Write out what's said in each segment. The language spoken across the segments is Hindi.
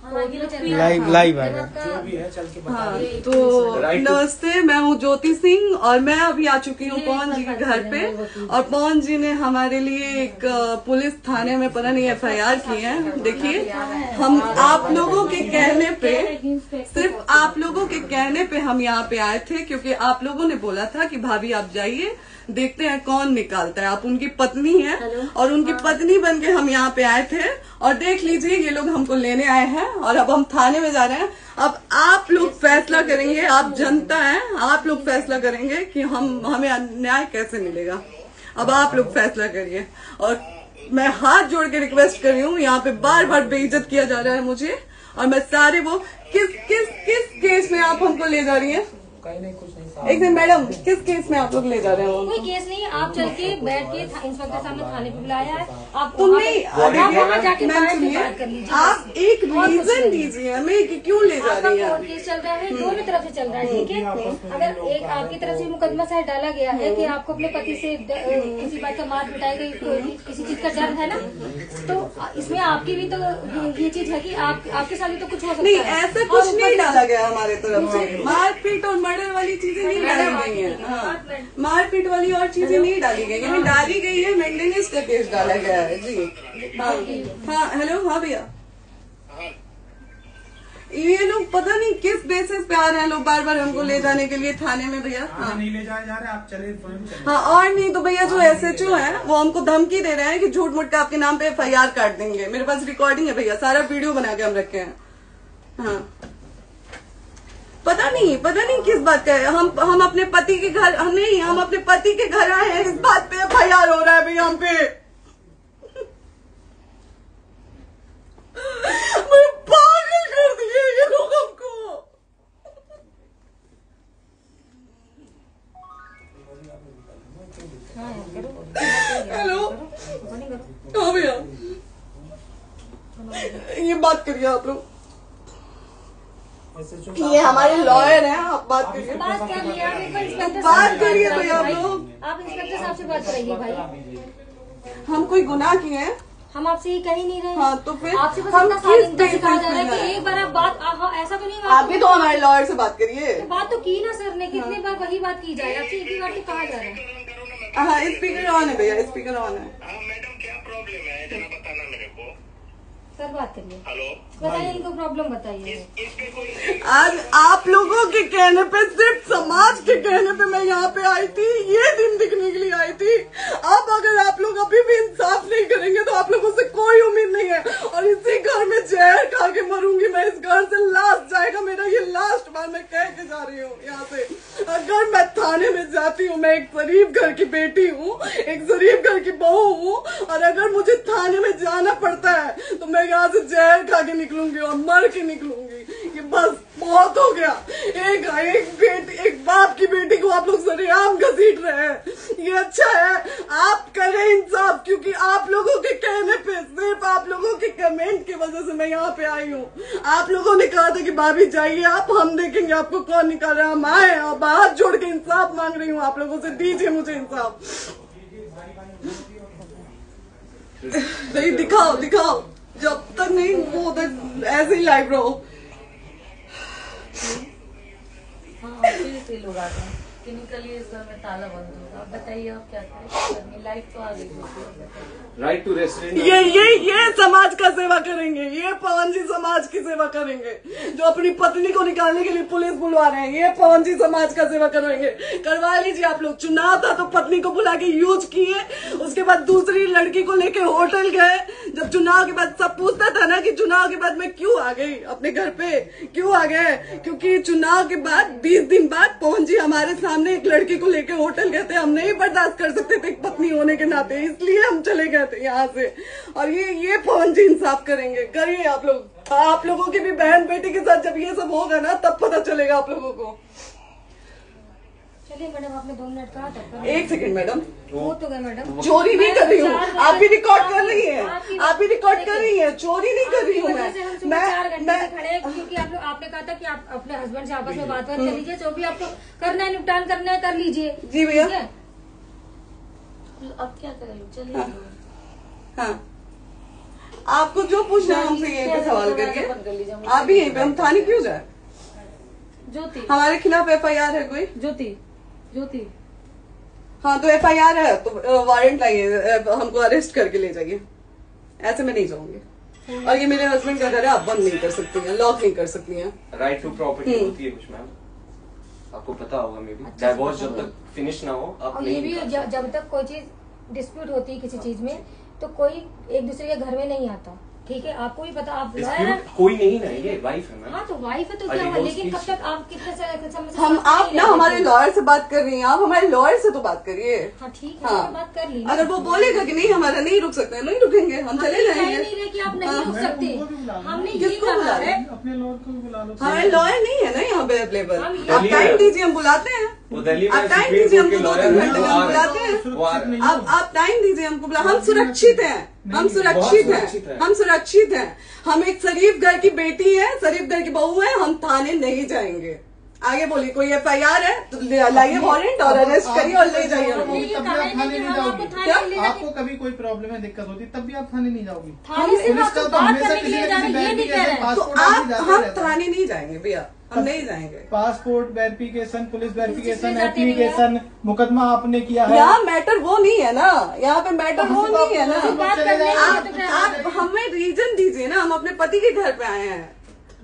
लाइव है जो भी है चल के बता। हाँ, तो नमस्ते, मैं हूँ ज्योति सिंह और मैं अभी आ चुकी हूँ पवन जी के घर पे। और पवन जी ने हमारे लिए एक पुलिस थाने में पता नहीं FIR की है। देखिए, हम आप लोगों के कहने पे, सिर्फ आप लोगों के कहने पे हम यहाँ पे आए थे, क्योंकि आप लोगों ने बोला था कि भाभी आप जाइए, देखते हैं कौन निकालता है। आप उनकी पत्नी हैं और उनकी पत्नी बन के हम यहाँ पे आए थे। और देख लीजिए, ये लोग हमको लेने आए हैं और अब हम थाने में जा रहे हैं। अब आप लोग फैसला करेंगे, आप जनता हैं, आप लोग फैसला करेंगे कि हमें न्याय कैसे मिलेगा। अब आप लोग फैसला करिए। और मैं हाथ जोड़ के रिक्वेस्ट कर रही हूँ, यहाँ पे बार बार बेइज्जत किया जा रहा है मुझे। और मैं सारे वो किस केस में आप हमको ले जा रही हैं? कहीं नहीं, कुछ नहीं। एक दिन मैडम, किस केस में आप लोग ले जा रहे हो? कोई केस नहीं, आप चल के बैठ के इंस्पेक्टर साहब ने थाने पे बुलाया है। आप वहाँ जाके बात कर लीजिए। आप एक रीजन दीजिए हमें कि क्यों ले जा रही है। कोर्ट केस चल रहा है, दोनों तरफ से चल रहा है, ठीक है। अगर एक आपकी तरफ से मुकदमा शायद डाला गया है कि आपको अपने पति से किसी बात का मार पिटाई गई, किसी चीज का डर है ना, तो इसमें आपकी भी तो ये चीज है कि आपके साथ भी तो कुछ हो सकता है। नहीं, ऐसा कुछ नहीं डाला गया हमारे तरफ से। मारपीट और मर्डर वाली चीजें नहीं डाली गई है। हाँ, मारपीट वाली और चीजें नहीं डाली गई है। डाली गई है मेंटेनेंस का केस डाला गया है जी। हाँ हेलो, हाँ भैया, ये लोग पता नहीं किस बेसिस पे आ रहे हैं लोग बार बार हमको ले जाने के लिए थाने में भैया। हाँ, नहीं ले जाए जा रहे, आप चले। हाँ, और नहीं तो भैया जो SHO है वो हमको धमकी दे रहे हैं कि झूठ मूठ का आपके नाम पे FIR काट देंगे। मेरे पास रिकॉर्डिंग है भैया, सारा वीडियो बना के हम रखे हैं। हाँ, पता नहीं किस बात का है। हम अपने पति के घर नहीं, हम अपने पति के घर आए हैं, इस बात पे FIR हो रहा है भैया हम पे। पागल कर दिए ये लोग हमको। हेलो, हाँ भैया, ये बात करिए आप लोग। ये हमारे लॉयर हैं, आप बात करिए। बात कर लिया, बात करिए भैया आप लोग। आप इंस्पेक्टर साहब से बात कराइए भाई। हम कोई गुनाह किए हैं? हम आपसे ये कह ही नहीं रहे। हाँ, तो फिर आपसे बस हम इतना किस कहा जा रहा है पे कि एक बार आप बात ऐसा तो नहीं। आप भी तो हमारे लॉयर से बात करिए। तो बात तो की ना सर ने, कितने बार वही बात की जाए, आपसे एक ही बार तो कहा जा रहा है। हाँ, स्पीकर ऑन है भैया, स्पीकर ऑन है। मैडम क्या प्रॉब्लम है जरा बताना मेरे को। सर बात करिए। हेलो, बताइए, इनको प्रॉब्लम बताइए। आज आप लोगों के कहने पे, सिर्फ समाज के कहने पे मैं यहाँ पे आई थी, ये दिन दिखने के लिए आई थी। अब अगर आप लोग अभी भी इंसाफ नहीं करेंगे तो आप लोगों से कोई उम्मीद नहीं है। और इसी घर में जहर खा के मरूंगी मैं। इस घर से लास्ट जाएगा मेरा, ये लास्ट बार मैं कह के जा रही हूँ यहाँ से। अगर मैं थाने में जाती हूँ, मैं एक गरीब घर की बेटी हूँ, एक गरीब घर की बहू हूँ, और अगर मुझे थाने में जाना पड़ता है तो मैं यहाँ से जहर खा के निकलूंगी और मर के निकलूंगी। ये बस बहुत हो गया। एक बाप की बेटी को आप लोग सरेआम घसीट रहे हैं। ये अच्छा है? आप करें इंसाफ, क्योंकि आप लोगों के कहने पे, सिर्फ आप लोगों के कमेंट की वजह से मैं यहाँ पे आई हूँ। आप लोगों ने कहा था कि भाभी जाइए आप, हम देखेंगे आपको कौन निकाल रहा है। हम आए और हाथ जोड़ के इंसाफ मांग रही हूँ आप लोगों से, दीजिए मुझे इंसाफ। नहीं, दिखाओ। जब तक नहीं वो उधर ऐसे ही लाइव रहो। हाँ, फिर लोग आते हैं कि निकलिए, इस घर में ताला बंद होगा। आप बताइए आप क्या करें? लाइफ तो आ गई। Right to restaurant. ये समाज का सेवा करेंगे, ये पवन जी समाज की सेवा करेंगे। जो अपनी पत्नी को निकालने के लिए पुलिस बुलवा रहे हैं, ये पवन जी समाज का सेवा करेंगे। करवा लीजिए आप लोग। चुनाव था तो पत्नी को बुला के यूज किए, उसके बाद दूसरी लड़की को लेके होटल गए। जब चुनाव के बाद सब पूछता था ना कि चुनाव के बाद मैं क्यों आ गई अपने घर पे, क्यों आ गए, क्योंकि चुनाव के बाद 20 दिन बाद पवन जी हमारे सामने एक लड़की को लेके होटल गए थे। हम नहीं बर्दाश्त कर सकते थे एक पत्नी होने के नाते, इसलिए हम चले गए थे यहाँ से। और ये पवन जी इंसाफ करेंगे। करिए आप लोग। आप लोगों की भी बहन बेटी के साथ जब ये सब होगा ना, तब पता चलेगा आप लोगों को। चलिए मैडम, आपने 2 मिनट कहा था। 1 सेकंड मैडम, वो तो गए मैडम। चोरी नहीं कर रही हूँ, आप भी रिकॉर्ड कर रही हैं, आप भी रिकॉर्ड कर रही हैं। चोरी नहीं कर रही हूँ मैं 4 घंटे से खड़े हैं, क्योंकि आपने कहा था कि आप अपने हस्बैंड से आपस में बात कर लीजिए, जो भी आपको करना है, निपटान करना है, कर लीजिए। जी भैया। अब क्या करें? चलिए। हाँ, आपको जो पूछना है हमसे यहीं पे सवाल करिए। आप भी यहीं पे, हम थाने क्यों जाए? ज्योति, हमारे खिलाफ FIR है कोई? ज्योति हाँ, तो FIR है तो वारंट लाइए, हमको अरेस्ट करके ले जाइए। ऐसे मैं नहीं जाऊंगी। और ये मेरे हस्बैंड का घर है, आप बंद नहीं कर सकती हैं, लॉक नहीं कर सकती हैं। राइट टू प्रॉपर्टी होती है कुछ मैम, आपको पता होगा। मे बी डाइवोर्स जब तक फिनिश ना हो आप और नहीं ये भी निकाल सकते। जब तक कोई चीज डिस्प्यूट होती है किसी चीज में, तो कोई एक दूसरे के घर में नहीं आता। ठीक है, आपको भी पता, आप लॉयर हैं। Dispute कोई नहीं ना, ये वाइफ है मैम। हाँ, तो वाइफ है तो क्या हुआ, divorce लेकिन कब case तक आप कितने समय से हम साथ आप नहीं ना रह हमारे सकते? लॉयर से बात कर रही हैं, आप हमारे लॉयर से तो बात करिए। हाँ ठीक है, हाँ। मैंने बात कर ली ना। अगर वो बोलेगा कि नहीं हमारा नहीं रुक सकते, नहीं रुकेंगे, हम चले कह जाएंगे। नहीं रहे कि आप नहीं रुक सकते, हमने ये किसको बुला कहा रहे? है। अपने लॉयर को भी बुला लो। हमारे लॉयर नहीं है ना यहाँ पे अवेलेबल। हम आप दिल्ली टाइम में- दीजिए, हम बुलाते हैं। वो दिल्ली में आप टाइम सुप्रीम दीजिए कोर्ट के हमको, 2-3 लॉयर घंटे हैं, में वो हम आ बुलाते रहे हैं। हैं, वो आ रहे हैं। आप टाइम दीजिए हमको, हम सुरक्षित हैं, हम सुरक्षित सुरक्षित हैं, है। हम सुरक्षित हैं। हम एक शरीफ घर की बेटी है, शरीफ घर की बहू है, हम थाने नहीं जाएंगे। आगे बोलिए, कोई FIR है तो लाइए वारंट और अरेस्ट करिए और ले जाइए हमको। ये तब कहा भी है आप ना थाने कि नहीं हम जाओगी। आपको थाने क्या? ले जाके- आपको कभी कोई प्रॉब्लम है, दिक्कत होती तब भी आप थाने नहीं जाओगी। थाने से पुलिस आपको का तो बात हमेशा करने के किसी लिए न जा किसी रहे हैं, ये नहीं कह रहे हैं। तो पासपोर्ट आप जाते हम रहता है। थाने नहीं जाएंगे भैया, हम नहीं जाएंगे। पासपोर्ट वेरिफिकेशन, पुलिस वेरिफिकेशन, किसमें जाते नहीं एप्लीकेशन, मुकदमा आपने किया है। यहाँ मैटर वो नहीं है ना, यहाँ पे मैटर वो नहीं है ना। बात करने के लिए तो क्या आप हमें रीजन दीजिए ना, हम अपने पति के घर पे आए हैं।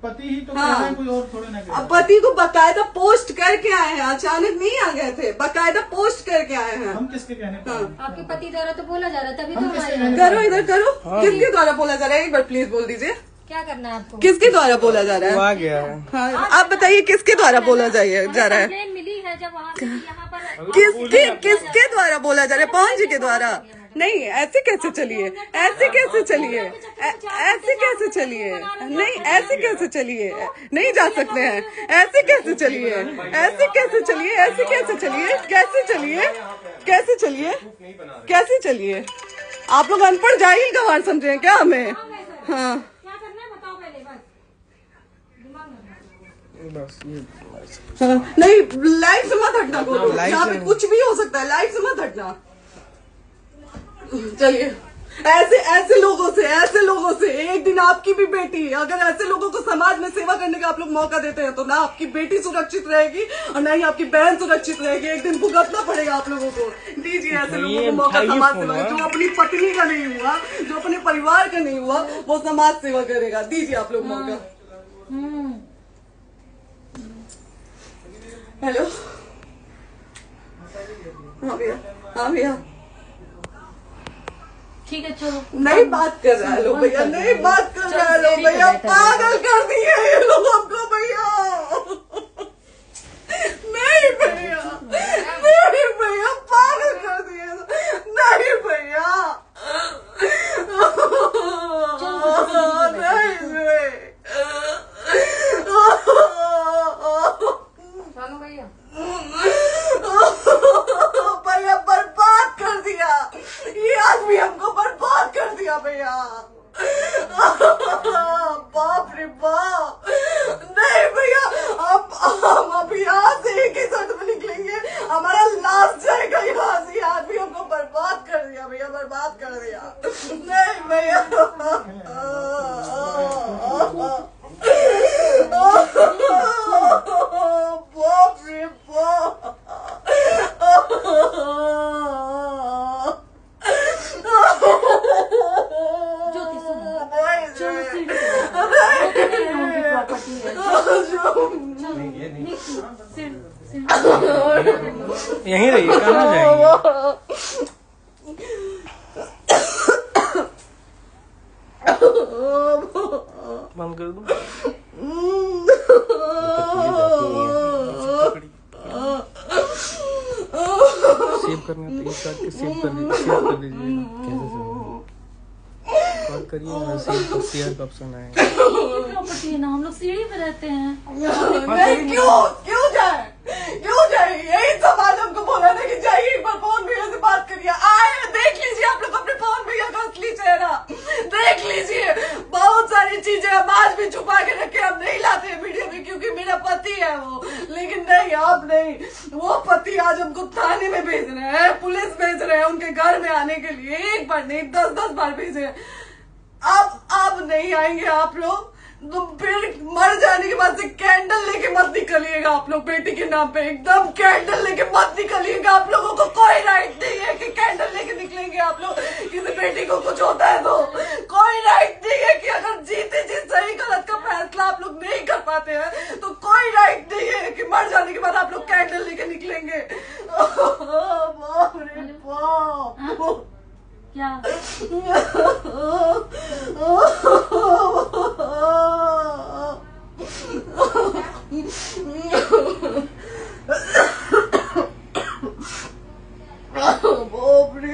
पति ही तो हाँ। कह रहे हैं, कोई और थोड़े ना कह रहे अब हैं। पति को बकायदा पोस्ट करके आए हैं, अचानक नहीं आ गए थे, बकायदा पोस्ट करके आए हैं। हम किसके कहने पर हाँ। हैं? आपके पति द्वारा तो बोला जा रहा है, तभी तो हम हम किसके आए कहने हैं। पर करो इधर करो, किसके द्वारा बोला जा रहा है, एक बार प्लीज बोल दीजिए, क्या करना है आपको? किसके द्वारा बोला जा रहा है? आ गया है। हाँ, आप बताइए किसके द्वारा बोला जा रहा है? कंप्लेन मिली है जब वहाँ से यहाँ पर किसके द्वारा बोला जा रहा है? पवन जी के द्वारा? नहीं, ऐसे कैसे चलिए, ऐसे कैसे चलिए, ऐसे कैसे चलिए, नहीं ऐसे कैसे चलिए, नहीं जा सकते हैं, ऐसे कैसे चलिए, ऐसे कैसे चलिए, ऐसे कैसे चलिए, कैसे चलिए, कैसे चलिए, कैसे चलिए? आप लोग अनपढ़ जाहिल गंवार समझे हैं क्या हमें? हाँ, क्या करना है बताओ पहले, बस दिमाग में बस ये हाँ, नहीं लाइफ से मत हटना, बोलो लाइफ यहाँ पे से- कुछ भी हो सकता है, लाइफ से मत हटना। चलिए, ऐसे लोगों से एक दिन आपकी भी बेटी, अगर ऐसे लोगों को समाज में सेवा करने का आप लोग मौका देते हैं तो ना आपकी बेटी सुरक्षित रहेगी और ना ही आपकी बहन सुरक्षित रहेगी। एक दिन भुगतना पड़ेगा आप लोगों को। दीजिए ऐसे लोगों को मौका समाज सेवा का, जो अपनी पत्नी का नहीं हुआ, जो अपने परिवार का नहीं हुआ, वो समाज सेवा करेगा। दीजिए आप लोग मौका। हेलो, हाँ भैया, हाँ भैया, ठीक है चलो। नहीं बात कर रहा है लोग भैया, नहीं बात कर रहा है लोग भैया, पागल कर दिए ये लोग हमको भैया। नहीं भैया, नहीं भैया, पागल कर दिए, नहीं भैया, नहीं चलो भैया, भैया बर्बाद कर दिया ये आदमी, हमको बर्बाद कर दिया भैया। बाप रे बाप, नहीं भैया, हम अभी यहाँ से एक ही शर्त में निकलेंगे, हमारा लास्ट जाएगा यहाँ से। ये आदमी हमको बर्बाद कर दिया भैया, बर्बाद कर दिया। नहीं भैया, बाप रे बाप, ज्योति सुनो, नहीं, चलो सीढ़ी पे प्रॉपर्टी है, सीढ़ी यहीं रहिए, कहाँ जाएंगे? बंद कर दो। सेव करना तो एक काट के सेव कर दीजिए। कॉल करिए, सेव शेयर का ऑप्शन आएगा। प्रॉपर्टी है ना, हम लोग सीढ़ी पे रहते हैं। नहीं, क्यों जाए, क्यों जाए? यही समाज हमको बोला था कि जाइए एक बार पवन भैया से बात करिए। आए, देख लीजिए आप लोग अपने पवन भैया का असली चेहरा, देख लीजिए। बहुत सारी चीजें हम आज भी छुपा के रखे, हम नहीं लाते वीडियो में क्योंकि मेरा पति है वो, लेकिन नहीं, आप नहीं। वो पति आज हमको थाने में भेज रहे हैं, पुलिस भेज रहे हैं उनके घर में आने के लिए, एक बार नहीं 10-10 बार भेजे। अब नहीं आएंगे आप लोग, तो फिर मर जाने के बाद से कैंडल लेके मत निकलिएगा आप लोग बेटी के नाम पे। एकदम कैंडल लेके मत निकलिएगा। आप लोगों को कोई राइट नहीं है कि कैंडल लेके निकलेंगे आप लोग। किसी बेटी को कुछ होता है तो कोई राइट नहीं है कि अगर जीते जी सही गलत का फैसला आप लोग नहीं कर पाते हैं तो कोई राइट नहीं है कि मर जाने के बाद आप लोग कैंडल लेके निकलेंगे। बाप रे बाप। क्या बाप रे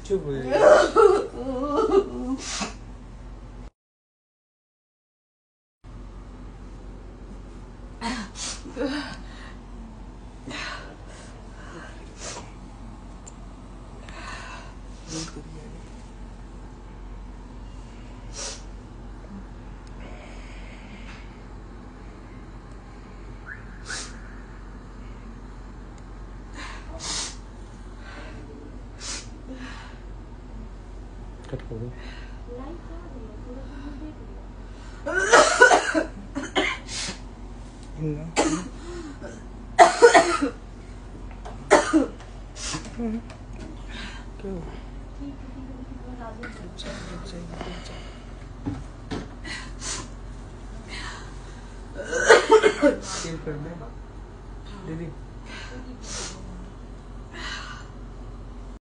चुप हो जाइए। कट कर दो। सेव कर दे दीदी।